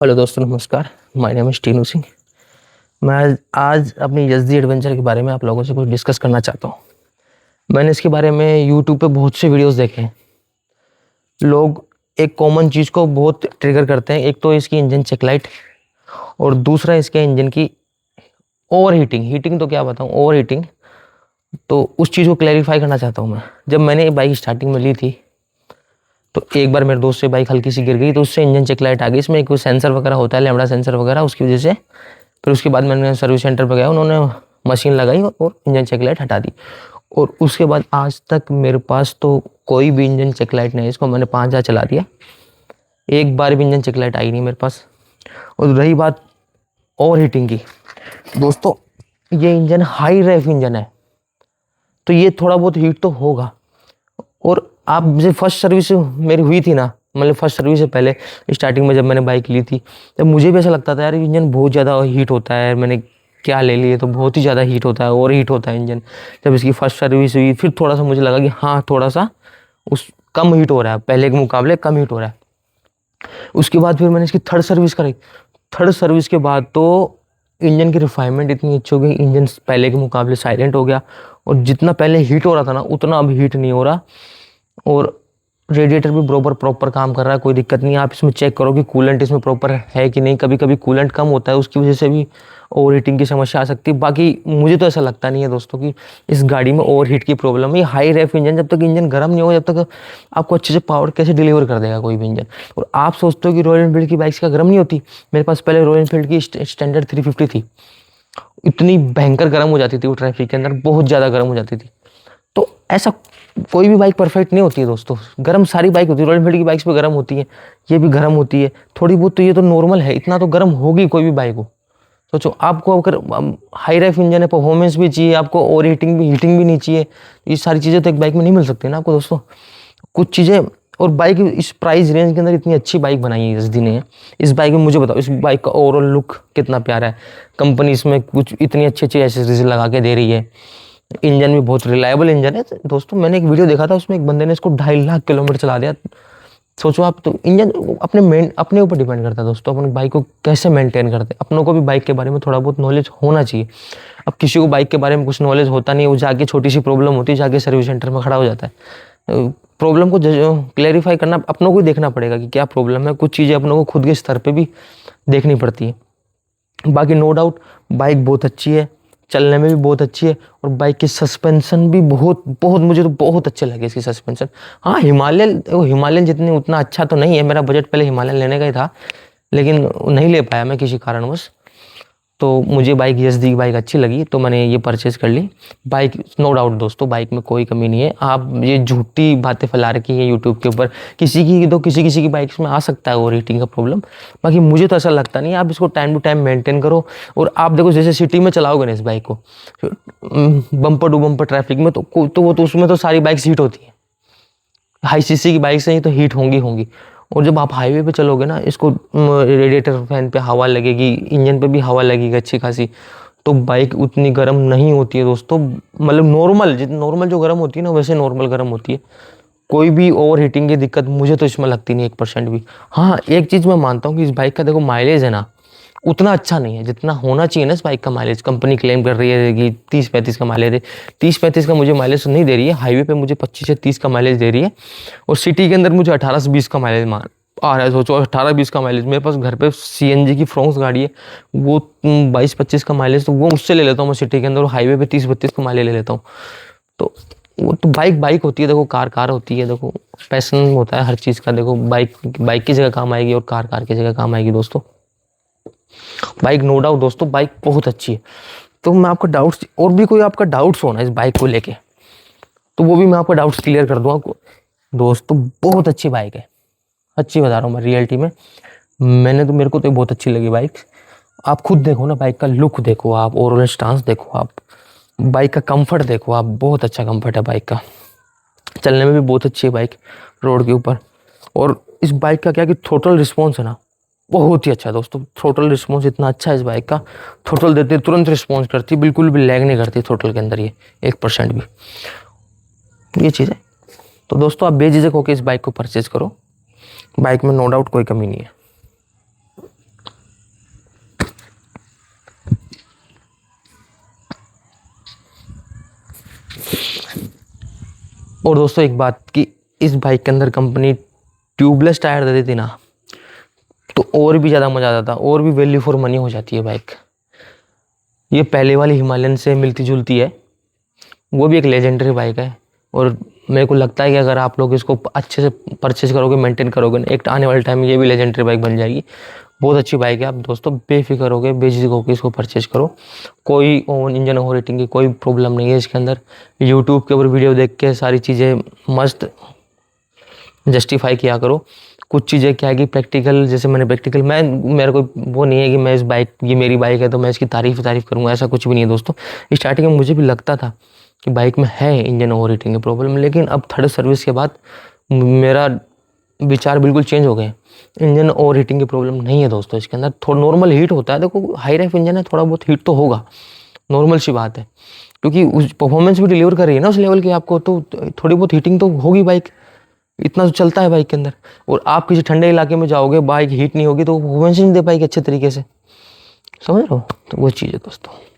Hello दोस्तों, नमस्कार। My name is Tinu Singh. मैं आज अपनी यज़दी एडवेंचर के बारे में आप लोगों से कुछ डिस्कस करना चाहता हूँ। मैंने इसके बारे में यूट्यूब पे बहुत से वीडियोस देखे हैं। लोग एक कॉमन चीज़ को बहुत ट्रिगर करते हैं। एक तो इसकी इंजन चेक लाइट और दूसरा इसके इंजन की ओवर हीटिंग। हीटिंग तो क्या बताऊँ, ओवर हीटिंग। तो उस चीज़ को क्लैरिफाई करना चाहता हूँ मैं। जब मैंने ये बाइक स्टार्टिंग में ली थी तो एक बार मेरे दोस्त से बाइक हल्की सी गिर गई तो उससे इंजन चेक लाइट आ गई। इसमें एक सेंसर वगैरह होता है, लैम्बडा सेंसर वगैरह, उसकी वजह से फिर उसके बाद मैंने सर्विस सेंटर पर गया, उन्होंने मशीन लगाई और इंजन चेक लाइट हटा दी। और उसके बाद आज तक मेरे पास तो कोई भी इंजन चेक लाइट नहीं है। इसको मैंने 5 बार चला दिया, एक बार भी इंजन चेक लाइट आई नहीं मेरे पास। और रही बात ओवर हीटिंग की, दोस्तों ये इंजन हाई रेफ इंजन है तो ये थोड़ा बहुत हीट तो होगा। और आप जब फर्स्ट सर्विस मेरी हुई थी ना, मतलब फर्स्ट सर्विस से पहले स्टार्टिंग में जब मैंने बाइक ली थी तब मुझे भी ऐसा लगता था यार इंजन बहुत ज़्यादा हीट होता है। मैंने क्या ले लिए, तो बहुत ही ज़्यादा हीट होता है, और हीट होता है इंजन। जब इसकी फर्स्ट सर्विस हुई फिर थोड़ा सा मुझे लगा कि हाँ थोड़ा सा उस कम हीट हो रहा है, पहले के मुकाबले कम हीट हो रहा है। उसके बाद फिर मैंने इसकी थर्ड सर्विस कराई। थर्ड सर्विस के बाद तो इंजन की रिफाइनमेंट इतनी अच्छी हो गई, इंजन पहले के मुकाबले साइलेंट हो गया। और जितना पहले हीट हो रहा था ना उतना अब हीट नहीं हो रहा। और रेडिएटर भी बराबर प्रॉपर काम कर रहा है, कोई दिक्कत नहीं है। आप इसमें चेक करो कि कूलेंट इसमें प्रॉपर है कि नहीं। कभी कभी कूलेंट कम होता है, उसकी वजह से भी ओवर हीटिंग की समस्या आ सकती है। बाकी मुझे तो ऐसा लगता नहीं है दोस्तों कि इस गाड़ी में ओवर हीट की प्रॉब्लम है। ये हाई रेफ इंजन, जब तक इंजन गर्म नहीं होगा जब तक आपको अच्छे से पावर कैसे डिलीवर कर देगा कोई भी इंजन। और आप सोचते हो कि रॉयल एनफील्ड की बाइक्स का गर्म नहीं होती। मेरे पास पहले रॉयल एनफील्ड की स्टैंडर्ड 350 थी, इतनी भयंकर गर्म हो जाती थी वो, ट्रैफिक के अंदर बहुत ज़्यादा गर्म हो जाती थी। तो ऐसा कोई भी बाइक परफेक्ट नहीं होती है दोस्तों। गर्म सारी बाइक होती है, रॉयल एनफील्ड की बाइक्स पे गर्म होती है, ये भी गर्म होती है थोड़ी बहुत। तो ये तो नॉर्मल है, इतना तो गर्म होगी कोई भी बाइक हो। सोचो आपको अगर हाई रेफ इंजन है, परफॉर्मेंस भी चाहिए आपको, और हीटिंग भी नहीं चाहिए। ये सारी चीज़ें तो एक बाइक में नहीं मिल सकती ना आपको दोस्तों, कुछ चीज़ें। और बाइक इस प्राइस रेंज के अंदर इतनी अच्छी बाइक बनाई है यज़दी ने। इस बाइक में मुझे बताओ, इस बाइक का ओवरऑल लुक कितना प्यारा है। कंपनी इसमें कुछ इतनी अच्छी अच्छी एसेसरीज लगा के दे रही है। इंजन भी बहुत रिलायबल इंजन है दोस्तों। मैंने एक वीडियो देखा था, उसमें एक बंदे ने इसको 2.5 लाख किलोमीटर चला दिया। सोचो आप, तो इंजन अपने ऊपर डिपेंड करता है दोस्तों, अपनी बाइक को कैसे मेंटेन करते हैं। अपनों को भी बाइक के बारे में थोड़ा बहुत नॉलेज होना चाहिए। अब किसी को बाइक के बारे में कुछ नॉलेज होता नहीं है, वो जाके छोटी सी प्रॉब्लम होती है जाके सर्विस सेंटर में खड़ा हो जाता है। प्रॉब्लम को क्लेरिफाई करना अपनों को ही देखना पड़ेगा कि क्या प्रॉब्लम है। कुछ चीज़ें अपनों को खुद के स्तर पे भी देखनी पड़ती है। बाकी नो डाउट बाइक बहुत अच्छी है, चलने में भी बहुत अच्छी है। और बाइक की सस्पेंशन भी बहुत बहुत, मुझे तो बहुत अच्छे लगे इसकी सस्पेंशन। हाँ हिमालयन जितनी उतना अच्छा तो नहीं है। मेरा बजट पहले हिमालयन लेने का ही था, लेकिन नहीं ले पाया मैं किसी कारणवश। तो मुझे बाइक यज़दी की बाइक अच्छी लगी तो मैंने ये परचेज़ कर ली। बाइक नो डाउट दोस्तों, बाइक में कोई कमी नहीं है। आप ये झूठी बातें फैला रखी है यूट्यूब के ऊपर, किसी की बाइक्स में आ सकता है ओवर हीटिंग का प्रॉब्लम। बाकी मुझे तो ऐसा लगता नहीं है। आप इसको टाइम टू टाइम मेंटेन करो। और आप देखो जैसे सिटी में चलाओगे ना इस बाइक को, बम्पर टू बम्पर ट्रैफिक में, तो वो तो उसमें तो सारी बाइक्स हीट होती है। हाई सीसी की बाइक से ही तो हीट होंगी। और जब आप हाईवे पे चलोगे ना, इसको रेडिएटर फैन पे हवा लगेगी, इंजन पे भी हवा लगेगी अच्छी खासी, तो बाइक उतनी गर्म नहीं होती है दोस्तों। मतलब नॉर्मल जो गर्म होती है ना, वैसे नॉर्मल गर्म होती है। कोई भी ओवर हीटिंग की दिक्कत मुझे तो इसमें लगती नहीं 1% भी। हाँ एक चीज़ मैं मानता हूँ कि इस बाइक का देखो माइलेज है ना, उतना अच्छा नहीं है जितना होना चाहिए ना। इस बाइक का माइलेज कंपनी क्लेम कर रही है कि 30-35 का माइलेज है। 30-35 का मुझे माइलेज तो नहीं दे रही है। हाईवे पे मुझे 25 से 30 का माइलेज दे रही है, और सिटी के अंदर मुझे 18 से 20 का माइलेज आ रहा है। सोचो 18-20 का माइलेज। मेरे पास घर पे सीएनजी की फ्रोंक्स गाड़ी है, वो 22-25 का माइलेज, तो वो उससे ले लेता हूँ मैं सिटी के अंदर। और हाईवे पे 30-32 का माइलेज ले लेता हूँ। तो वो तो बाइक होती है देखो, कार होती है देखो। पैशन होता है हर चीज़ का। देखो बाइक की जगह काम आएगी और कार की जगह काम आएगी दोस्तों। बाइक नो डाउट दोस्तों, बाइक बहुत अच्छी है। तो मैं आपका डाउट्स, और भी कोई आपका डाउट्स होना इस बाइक को लेके, तो वो भी मैं आपका डाउट्स क्लियर कर दूंगा आपको। दोस्तों बहुत अच्छी बाइक है, अच्छी बता रहा हूँ मैं रियलिटी में। मेरे को तो बहुत अच्छी लगी बाइक। आप खुद देखो ना, बाइक का लुक देखो आप, ओवरऑल स्टांस देखो आप, बाइक का कंफर्ट देखो आप। बहुत अच्छा कंफर्ट है बाइक का, चलने में भी बहुत अच्छी है बाइक रोड के ऊपर। और इस बाइक का क्या कि थ्रोटल रिस्पॉन्स है ना, बहुत ही अच्छा है दोस्तों। थ्रोटल रिस्पॉन्स इतना अच्छा है इस बाइक का, थ्रोटल देते तुरंत रिस्पॉन्स करती है, बिल्कुल भी लैग नहीं करती थ्रोटल के अंदर ये 1% भी। ये चीज़ है। तो दोस्तों आप बेझिझक होकर इस बाइक को परचेज करो, बाइक में नो डाउट कोई कमी नहीं है। और दोस्तों एक बात कि इस बाइक के अंदर कंपनी ट्यूबलेस टायर दे देती ना तो और भी ज़्यादा मज़ा आता था, और भी वैल्यू फॉर मनी हो जाती है बाइक। ये पहले वाली हिमालयन से मिलती जुलती है, वो भी एक लेजेंडरी बाइक है। और मेरे को लगता है कि अगर आप लोग इसको अच्छे से परचेज करोगे, मेंटेन करोगे ना, एक आने वाले टाइम में ये भी लेजेंडरी बाइक बन जाएगी। बहुत अच्छी बाइक है। आप दोस्तों बेफिक्र होकर बेझिझक होकर इसको परचेज करो। कोई इंजन ओवर हीटिंग की कोई प्रॉब्लम नहीं है इसके अंदर। यूट्यूब के ऊपर वीडियो देख के सारी चीज़ें मस्त जस्टिफाई किया करो। कुछ चीज़ें क्या है कि प्रैक्टिकल, जैसे मैंने प्रैक्टिकल, मैं मेरे को वो नहीं है कि मैं इस बाइक, ये मेरी बाइक है तो मैं इसकी तारीफ़ करूँगा, ऐसा कुछ भी नहीं है दोस्तों। स्टार्टिंग में मुझे भी लगता था कि बाइक में है इंजन ओवर हीटिंग की प्रॉब्लम, लेकिन अब थर्ड सर्विस के बाद मेरा विचार बिल्कुल चेंज हो गए। इंजन ओवर हीटिंग की प्रॉब्लम नहीं है दोस्तों इसके अंदर। थोड़ा नॉर्मल हीट होता है, देखो हाई रेफ इंजन है, थोड़ा बहुत हीट तो होगा, नॉर्मल सी बात है, क्योंकि उस परफॉर्मेंस भी डिलीवर कर रही है ना उस लेवल की आपको, तो थोड़ी बहुत हीटिंग तो होगी बाइक, इतना तो चलता है बाइक के अंदर। और आप किसी ठंडे इलाके में जाओगे, बाइक हीट नहीं होगी तो परफॉर्मेंस नहीं दे पाएगी अच्छे तरीके से, समझ रहे हो। तो वो चीज़ है दोस्तों।